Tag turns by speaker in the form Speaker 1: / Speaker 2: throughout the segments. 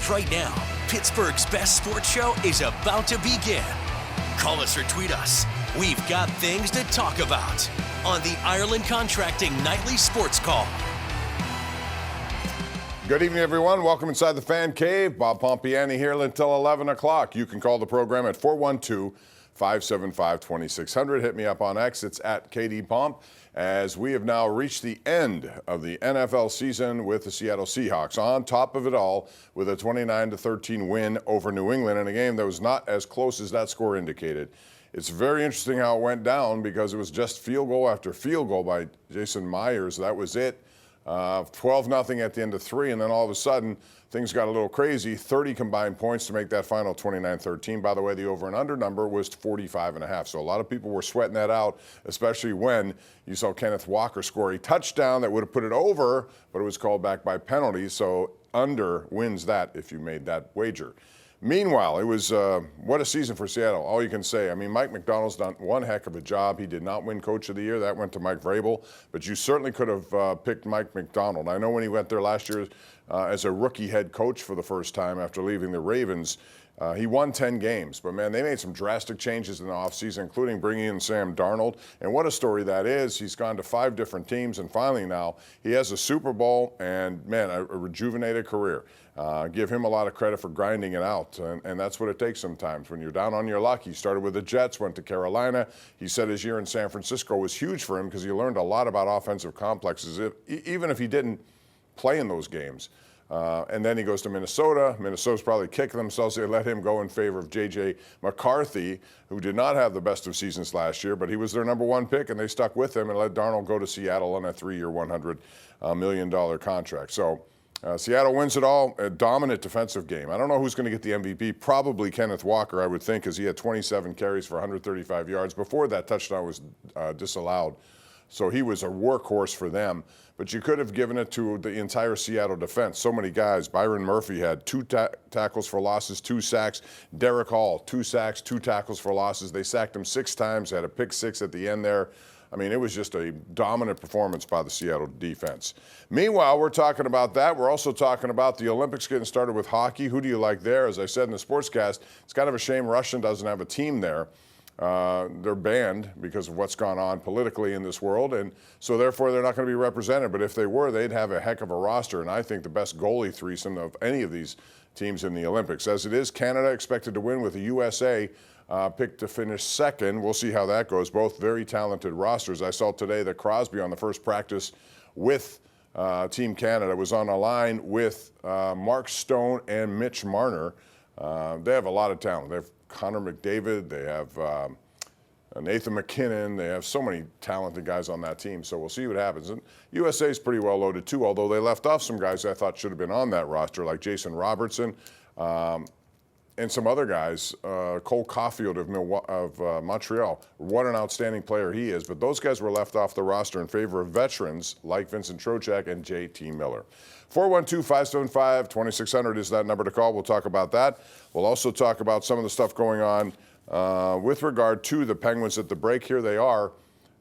Speaker 1: right now. Pittsburgh's best sports show is about to begin. Call us or tweet us. We've got things to talk about on the Ireland Contracting Nightly Sports Call.
Speaker 2: Good evening, everyone. Welcome inside the Fan Cave. Bob Pompeani here until 11 o'clock. You can call the program at 412-575-2600. Hit me up on X. It's at KDPomp. As we have now reached the end of the NFL season with the Seattle Seahawks on top of it all with a 29-13 win over New England in a game that was not as close as that score indicated. It's very interesting how it went down because it was just field goal after field goal by Jason Myers. That was it. 12-0 at the end of 3, and then all of a sudden things got a little crazy. 30 combined points to make that final 29-13. By the way, the over and under number was 45.5. So a lot of people were sweating that out, especially when you saw Kenneth Walker score a touchdown that would have put it over, but it was called back by penalty. So under wins that if you made that wager. Meanwhile, it was what a season for Seattle, all you can say. I mean, Mike Macdonald's done one heck of a job. He did not win Coach of the Year. That went to Mike Vrabel. But you certainly could have picked Mike Macdonald. I know when he went there last year as a rookie head coach for the first time after leaving the Ravens, he won 10 games. But, man, they made some drastic changes in the offseason, including bringing in Sam Darnold. And what a story that is. He's gone to 5 different teams, and finally now he has a Super Bowl and, man, a rejuvenated career. Give him a lot of credit for grinding it out, and that's what it takes sometimes. When you're down on your luck, he started with the Jets, went to Carolina. He said his year in San Francisco was huge for him because he learned a lot about offensive complexes, even if he didn't play in those games. And then he goes to Minnesota. Minnesota's probably kicking themselves. They let him go in favor of J.J. McCarthy, who did not have the best of seasons last year, but he was their number 1 pick, and they stuck with him and let Darnold go to Seattle on a 3-year, $100 million contract. So Seattle wins it all, a dominant defensive game. I don't know who's going to get the MVP. Probably Kenneth Walker, I would think, because he had 27 carries for 135 yards. Before that touchdown was disallowed. So he was a workhorse for them. But you could have given it to the entire Seattle defense. So many guys. Byron Murphy had 2 tackles for losses, 2 sacks. Derek Hall, 2 sacks, 2 tackles for losses. They sacked him 6 times, had a pick 6 at the end there. I mean, it was just a dominant performance by the Seattle defense. Meanwhile, we're talking about that. We're also talking about the Olympics getting started with hockey. Who do you like there? As I said in the sportscast, it's kind of a shame Russia doesn't have a team there. They're banned because of what's gone on politically in this world, and so therefore they're not going to be represented. But if they were, they'd have a heck of a roster, and I think the best goalie threesome of any of these teams in the Olympics. As it is, Canada expected to win with the USA picked to finish second. We'll see how that goes. Both very talented rosters. I saw today that Crosby on the first practice with Team Canada was on a line with Mark Stone and Mitch Marner. They have a lot of talent. They have Connor McDavid. They have Nathan McKinnon. They have so many talented guys on that team. So we'll see what happens. And USA is pretty well loaded too, although they left off some guys I thought should have been on that roster, like Jason Robertson. And some other guys, Cole Caulfield of Montreal. What an outstanding player he is. But those guys were left off the roster in favor of veterans like Vincent Trocheck and J.T. Miller. 412-575-2600 is that number to call. We'll talk about that. We'll also talk about some of the stuff going on with regard to the Penguins at the break. Here they are,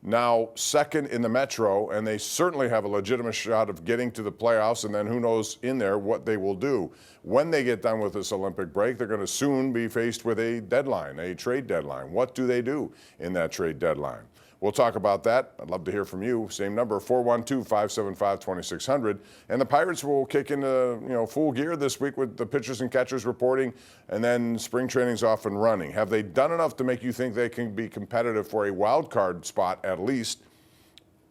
Speaker 2: now second in the Metro, and they certainly have a legitimate shot of getting to the playoffs, and then who knows in there what they will do. When they get done with this Olympic break, they're going to soon be faced with a deadline, a trade deadline. What do they do in that trade deadline? We'll talk about that. I'd love to hear from you. Same number, 412-575-2600. And the Pirates will kick into full gear this week with the pitchers and catchers reporting, and then spring training's off and running. Have they done enough to make you think they can be competitive for a wild card spot at least?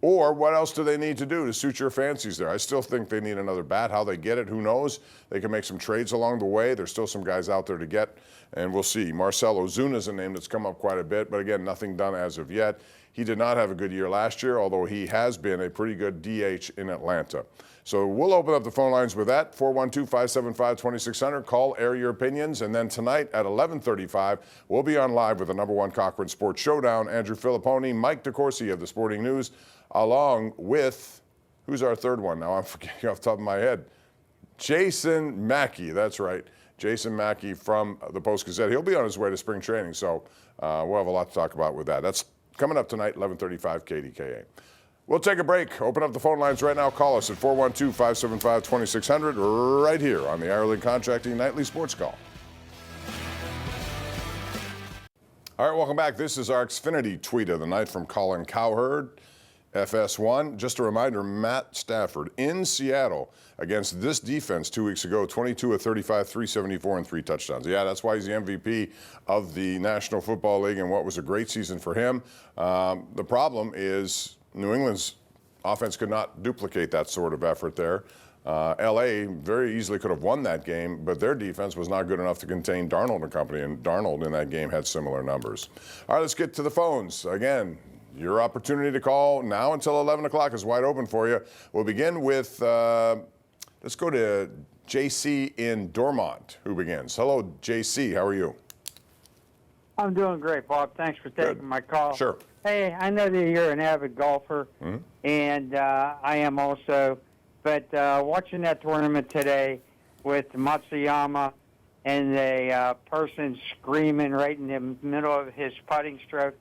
Speaker 2: Or what else do they need to do to suit your fancies there? I still think they need another bat. How they get it, who knows? They can make some trades along the way. There's still some guys out there to get, and we'll see. Marcell Ozuna is a name that's come up quite a bit, but again, nothing done as of yet. He did not have a good year last year, although he has been a pretty good DH in Atlanta. So we'll open up the phone lines with that, 412-575-2600. Call, air your opinions, and then tonight at 11:35, we'll be on live with the #1 Cochrane Sports Showdown. Andrew Filipponi, Mike DeCourcy of the Sporting News, along with, who's our third one now? I'm forgetting off the top of my head. Jason Mackey, that's right. Jason Mackey from the Post-Gazette. He'll be on his way to spring training, so we'll have a lot to talk about with that. That's coming up tonight, 11:35 KDKA. We'll take a break. Open up the phone lines right now. Call us at 412-575-2600 right here on the Ireland Contracting Nightly Sports Call. All right, welcome back. This is our Xfinity tweet of the night from Colin Cowherd, FS1. Just a reminder, Matt Stafford in Seattle against this defense 2 weeks ago, 22 of 35, 374, and 3 touchdowns. Yeah, that's why he's the MVP of the National Football League and what was a great season for him. The problem is New England's offense could not duplicate that sort of effort there. L.A. very easily could have won that game, but their defense was not good enough to contain Darnold and company, and Darnold in that game had similar numbers. All right, let's get to the phones. Again, your opportunity to call now until 11 o'clock is wide open for you. We'll begin with, let's go to J.C. in Dormont, who begins. Hello, J.C., how are you?
Speaker 3: I'm doing great, Bob. Thanks for taking my call.
Speaker 2: Sure.
Speaker 3: Hey, I know that you're an avid golfer, and I am also. But watching that tournament today with Matsuyama and the person screaming right in the middle of his putting stroke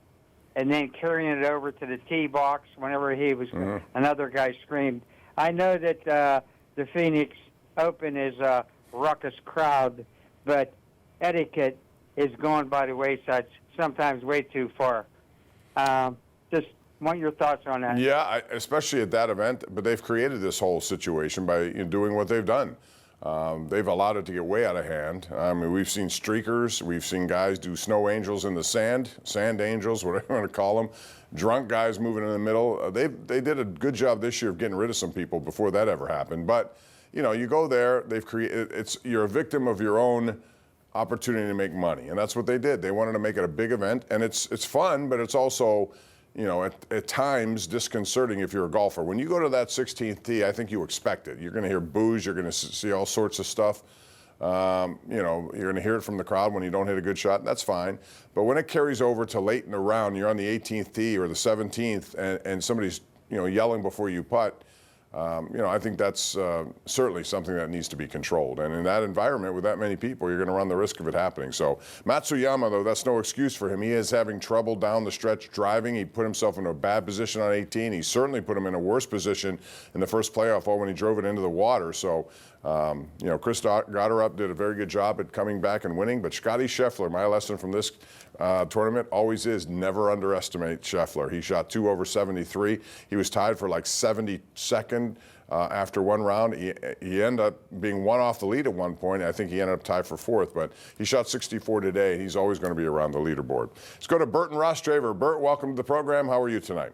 Speaker 3: and then carrying it over to the tee box whenever he was another guy screamed. I know that the Phoenix Open is a ruckus crowd, but etiquette is going by the wayside sometimes way too far. Just want your thoughts on that.
Speaker 2: Yeah, especially at that event, but they've created this whole situation by doing what they've done. They've allowed it to get way out of hand. I mean, we've seen streakers, we've seen guys do snow angels in the sand angels, whatever you want to call them, drunk guys moving in the middle. They did a good job this year of getting rid of some people before that ever happened. But, you go there, you're a victim of your own opportunity to make money, and that's what they did. They wanted to make it a big event, and it's fun, but it's also, at times disconcerting if you're a golfer. When you go to that 16th tee, I think you expect it. You're going to hear boos. You're going to see all sorts of stuff. You're going to hear it from the crowd when you don't hit a good shot. That's fine. But when it carries over to late in the round, you're on the 18th tee or the 17th, and somebody's yelling before you putt. I think that's certainly something that needs to be controlled. And in that environment with that many people, you're going to run the risk of it happening. So Matsuyama, though, that's no excuse for him. He is having trouble down the stretch driving. He put himself in a bad position on 18. He certainly put him in a worse position in the first playoff hole when he drove it into the water. So, Chris Gotterup did a very good job at coming back and winning. But Scotty Scheffler, my lesson from this tournament always is never underestimate Scheffler. He shot 2 over 73. He was tied for like 72nd after one round. He ended up being one off the lead at one point. I think he ended up tied for 4th, but he shot 64 today. He's always going to be around the leaderboard. Let's go to Bert and Ross Traver. Bert, welcome to the program. How are you tonight?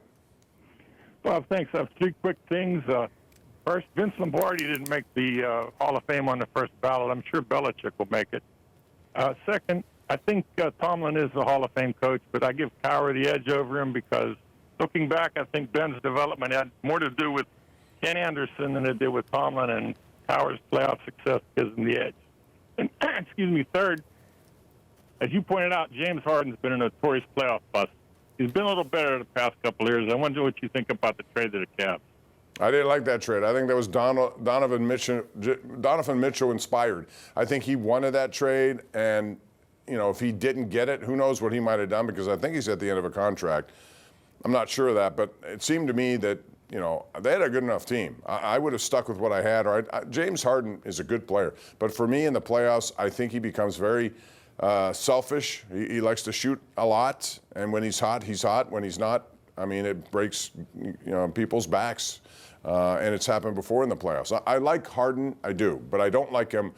Speaker 4: Bob, thanks. I have 3 quick things. First, Vince Lombardi didn't make the Hall of Fame on the first ballot. I'm sure Belichick will make it. Second, I think Tomlin is the Hall of Fame coach, but I give Cowher the edge over him because looking back, I think Ben's development had more to do with Ken Anderson than it did with Tomlin, and Cowher's playoff success gives him the edge. And, excuse me, third, as you pointed out, James Harden's been a notorious playoff bust. He's been a little better the past couple of years. I wonder what you think about the trade to the Cavs.
Speaker 2: I didn't like that trade. I think that was Donovan Mitchell inspired. I think he wanted that trade, and if he didn't get it, who knows what he might have done, because I think he's at the end of a contract. I'm not sure of that, but it seemed to me that they had a good enough team. I would have stuck with what I had. James Harden is a good player, but for me in the playoffs, I think he becomes very selfish. He likes to shoot a lot, and when he's hot, he's hot. When he's not, it breaks people's backs. And it's happened before in the playoffs. I like Harden, I do, but I don't like him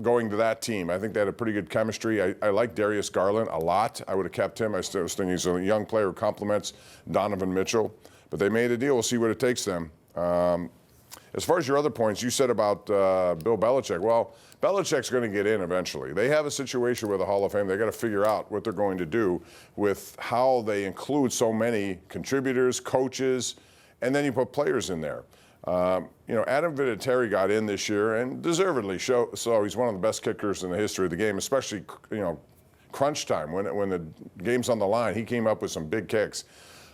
Speaker 2: going to that team. I think they had a pretty good chemistry. I like Darius Garland a lot. I would have kept him. I still think he's a young player who complements Donovan Mitchell. But they made a deal. We'll see what it takes them. As far as your other points, you said about Bill Belichick. Well, Belichick's going to get in eventually. They have a situation with the Hall of Fame. They got to figure out what they're going to do with how they include so many contributors, coaches, and then you put players in there. Adam Vinatieri got in this year, and deservedly so. He's one of the best kickers in the history of the game, especially crunch time when the game's on the line. He came up with some big kicks.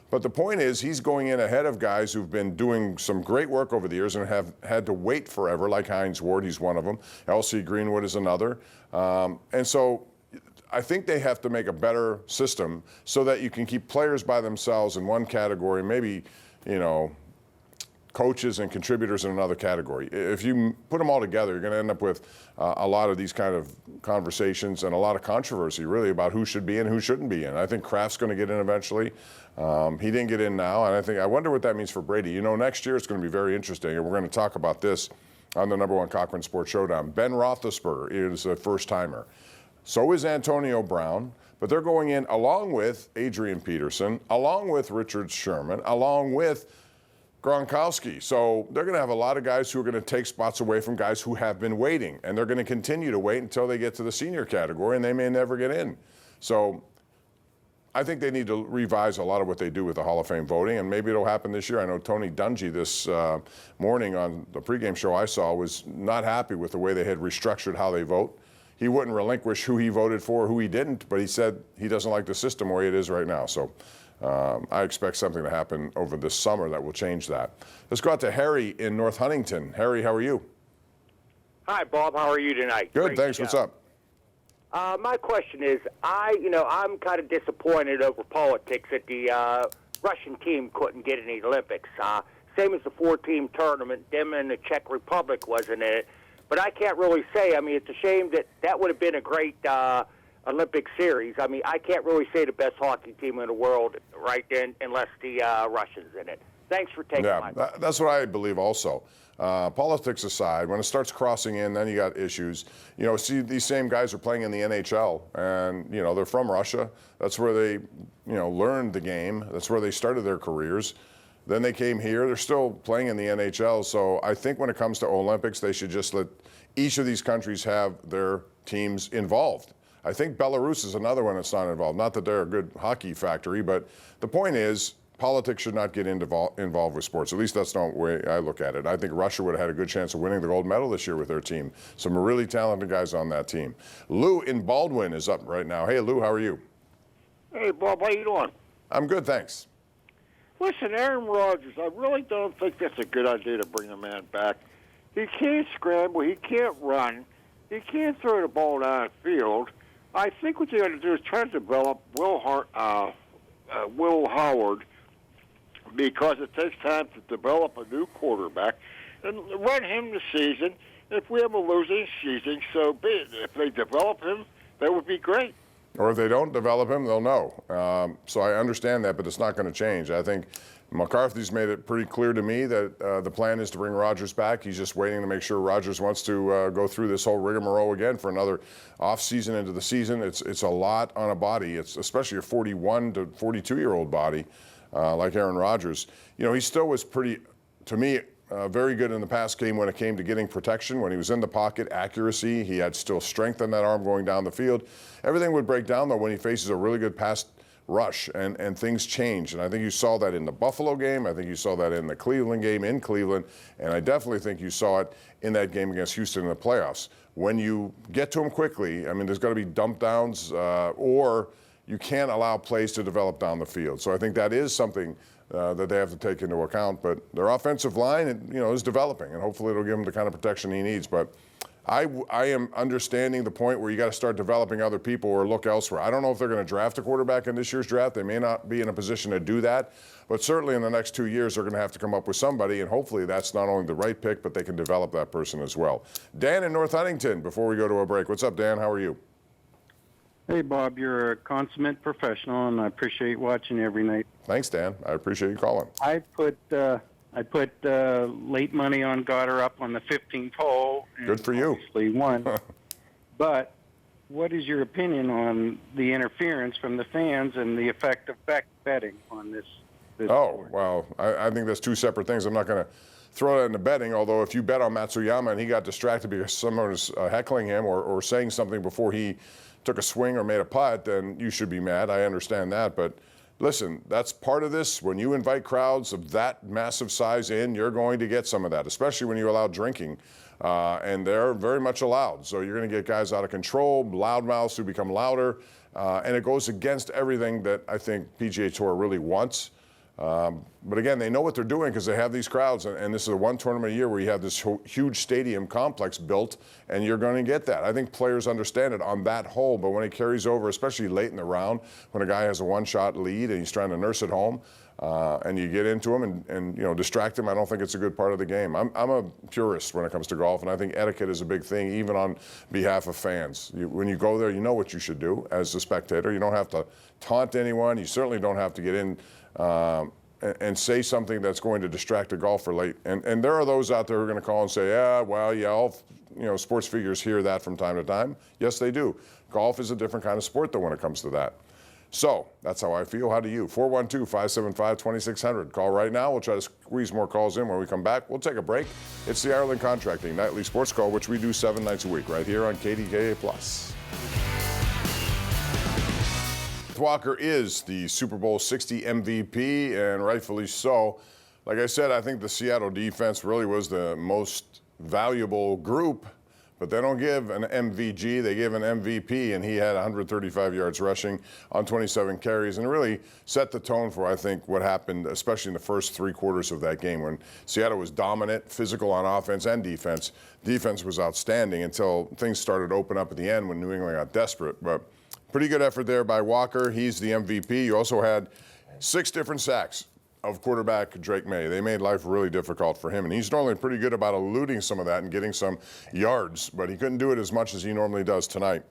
Speaker 2: But the point is, he's going in ahead of guys who've been doing some great work over the years and have had to wait forever, like Hines Ward. He's one of them. L.C. Greenwood is another. And so I think they have to make a better system so that you can keep players by themselves in one category, maybe coaches and contributors in another category. If you put them all together, you're going to end up with a lot of these kind of conversations and a lot of controversy, really, about who should be in, who shouldn't be in. I think Kraft's going to get in eventually. He didn't get in now, and I wonder what that means for Brady. Next year it's going to be very interesting, and we're going to talk about this on the #1 Cochran Sports Showdown. Ben Roethlisberger is a first-timer. So is Antonio Brown. But they're going in along with Adrian Peterson, along with Richard Sherman, along with Gronkowski. So they're going to have a lot of guys who are going to take spots away from guys who have been waiting. And they're going to continue to wait until they get to the senior category, and they may never get in. So I think they need to revise a lot of what they do with the Hall of Fame voting, and maybe it'll happen this year. I know Tony Dungy this morning on the pregame show I saw was not happy with the way they had restructured how they vote. He wouldn't relinquish who he voted for, who he didn't, but he said he doesn't like the system the way it is right now. So I expect something to happen over this summer that will change that. Let's go out to Harry in North Huntington. Harry, how are you?
Speaker 5: Hi, Bob. How are you tonight?
Speaker 2: Good,
Speaker 5: Great
Speaker 2: thanks.
Speaker 5: show.
Speaker 2: What's up?
Speaker 5: My question is, I'm kind of disappointed over politics that the Russian team couldn't get in the Olympics. Same as the 4-team tournament, them and the Czech Republic wasn't in it. But I can't really say. I mean, it's a shame that would have been a great Olympic series. I mean, I can't really say the best hockey team in the world right then unless the Russians in it. Thanks for taking my call.
Speaker 2: That's what I believe also. Politics aside, when it starts crossing in, then you got issues. See, these same guys are playing in the NHL, and, they're from Russia. That's where they, learned the game. That's where they started their careers. Then they came here. They're still playing in the NHL. So I think when it comes to Olympics, they should just let each of these countries have their teams involved. I think Belarus is another one that's not involved. Not that they're a good hockey factory, but the point is politics should not get involved with sports. At least that's not the way I look at it. I think Russia would have had a good chance of winning the gold medal this year with their team. Some really talented guys on that team. Lou in Baldwin is up right now. Hey, Lou, how are you?
Speaker 6: Hey, Bob, how you doing?
Speaker 2: I'm good, thanks.
Speaker 6: Listen, Aaron Rodgers, I really don't think that's a good idea to bring the man back. He can't scramble. He can't run. He can't throw the ball down the field. I think what you got to do is try to develop Will Howard, because it takes time to develop a new quarterback, and run him the season. If we have a losing season, so be it. If they develop him, that would be great.
Speaker 2: Or if they don't develop him, they'll know. So I understand that, but it's not going to change. I think McCarthy's made it pretty clear to me that the plan is to bring Rodgers back. He's just waiting to make sure Rodgers wants to go through this whole rigmarole again for another off-season into the season. It's a lot on a body. It's especially a 41 to 42-year-old body like Aaron Rodgers. He still was pretty, to me, very good in the pass game when it came to getting protection. When he was in the pocket, accuracy, he had still strength in that arm going down the field. Everything would break down, though, when he faces a really good pass rush, and things change. And I think you saw that in the Buffalo game. I think you saw that in the Cleveland game in Cleveland. And I definitely think you saw it in that game against Houston in the playoffs. When you get to him quickly, I mean, there's got to be dump downs, or you can't allow plays to develop down the field. So I think that is something that they have to take into account. But their offensive line, is developing, and hopefully it'll give him the kind of protection he needs. But I am understanding the point where you got to start developing other people or look elsewhere. I don't know if they're going to draft a quarterback in this year's draft. They may not be in a position to do that. But certainly in the next 2 years, they're going to have to come up with somebody, and hopefully that's not only the right pick, but they can develop that person as well. Dan in North Huntington, before we go to a break. What's up, Dan? How are you?
Speaker 7: Hey, Bob, you're a consummate professional, and I appreciate watching every night.
Speaker 2: Thanks, Dan. I appreciate you calling.
Speaker 7: I put late money on, got her up on the 15th hole. And
Speaker 2: good for you.
Speaker 7: Obviously won. But what is your opinion on the interference from the fans and the effect of betting on this sport?
Speaker 2: Well, I think that's two separate things. I'm not going to throw that into betting, although if you bet on Matsuyama and he got distracted because someone was heckling him or saying something before he took a swing or made a putt, then you should be mad. I understand that. But listen, that's part of this. When you invite crowds of that massive size in, you're going to get some of that, especially when you allow drinking. And they're very much allowed. So you're going to get guys out of control, loudmouths who become louder. And it goes against everything that I think PGA Tour really wants. But again, they know what they're doing because they have these crowds, and this is the one tournament a year where you have this huge stadium complex built, and you're going to get that. I think players understand it on that whole, but when it carries over, especially late in the round, when a guy has a one-shot lead and he's trying to nurse it home, and you get into him and distract him, I don't think it's a good part of the game. I'm a purist when it comes to golf, and I think etiquette is a big thing, even on behalf of fans. When you go there, you know what you should do as a spectator. You don't have to taunt anyone. You certainly don't have to get in and say something that's going to distract a golfer late. And there are those out there who are going to call and say, all sports figures hear that from time to time. Yes, they do. Golf is a different kind of sport, though, when it comes to that. So that's how I feel. How do you? 412-575-2600. Call right now. We'll try to squeeze more calls in when we come back. We'll take a break. It's the Ireland Contracting Nightly Sports Call, which we do 7 nights a week right here on KDKA+. Walker is the Super Bowl 60 MVP, and rightfully so. Like I said, I think the Seattle defense really was the most valuable group, but they don't give an MVG, they give an MVP, and he had 135 yards rushing on 27 carries and really set the tone for, I think, what happened, especially in the first 3 quarters of that game when Seattle was dominant, physical on offense and defense. Defense was outstanding until things started to open up at the end when New England got desperate. But pretty good effort there by Walker. He's the MVP. You also had 6 different sacks of quarterback Drake May. They made life really difficult for him, and he's normally pretty good about eluding some of that and getting some yards, but he couldn't do it as much as he normally does tonight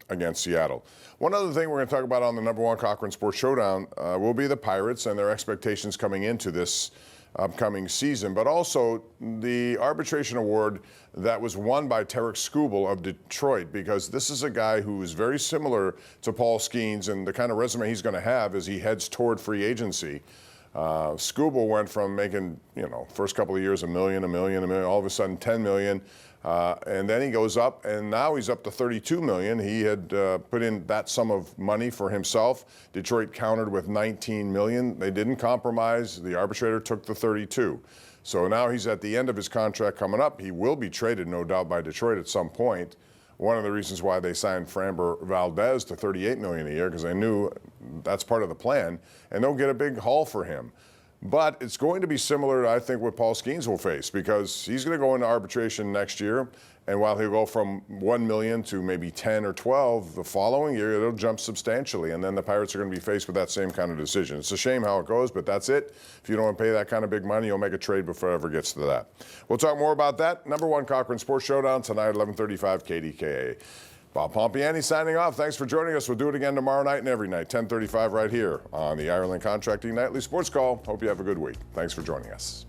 Speaker 2: against Seattle. One other thing we're going to talk about on the #1 Cochran Sports Showdown will be the Pirates and their expectations coming into this upcoming season, but also the arbitration award that was won by Tarek Skubal of Detroit, because this is a guy who is very similar to Paul Skeens, and the kind of resume he's going to have as he heads toward free agency. Skubal went from making, first couple of years $1 million, all of a sudden $10 million, and then he goes up, and now he's up to $32 million. He had put in that sum of money for himself. Detroit countered with $19 million. They didn't compromise. The arbitrator took the $32. So now he's at the end of his contract coming up. He will be traded, no doubt, by Detroit at some point. One of the reasons why they signed Framber Valdez to $38 million a year, because they knew that's part of the plan, and they'll get a big haul for him. But it's going to be similar to, I think, what Paul Skeens will face, because he's going to go into arbitration next year, and while he'll go from $1 million to maybe 10 or 12 the following year, it'll jump substantially, and then the Pirates are going to be faced with that same kind of decision. It's a shame how it goes, but that's it. If you don't want to pay that kind of big money, you'll make a trade before it ever gets to that. We'll talk more about that. #1 Cochran Sports Showdown tonight, 11:35 KDKA. Bob Pompeani signing off. Thanks for joining us. We'll do it again tomorrow night and every night, 10:35 right here on the Ireland Contracting Nightly Sports Call. Hope you have a good week. Thanks for joining us.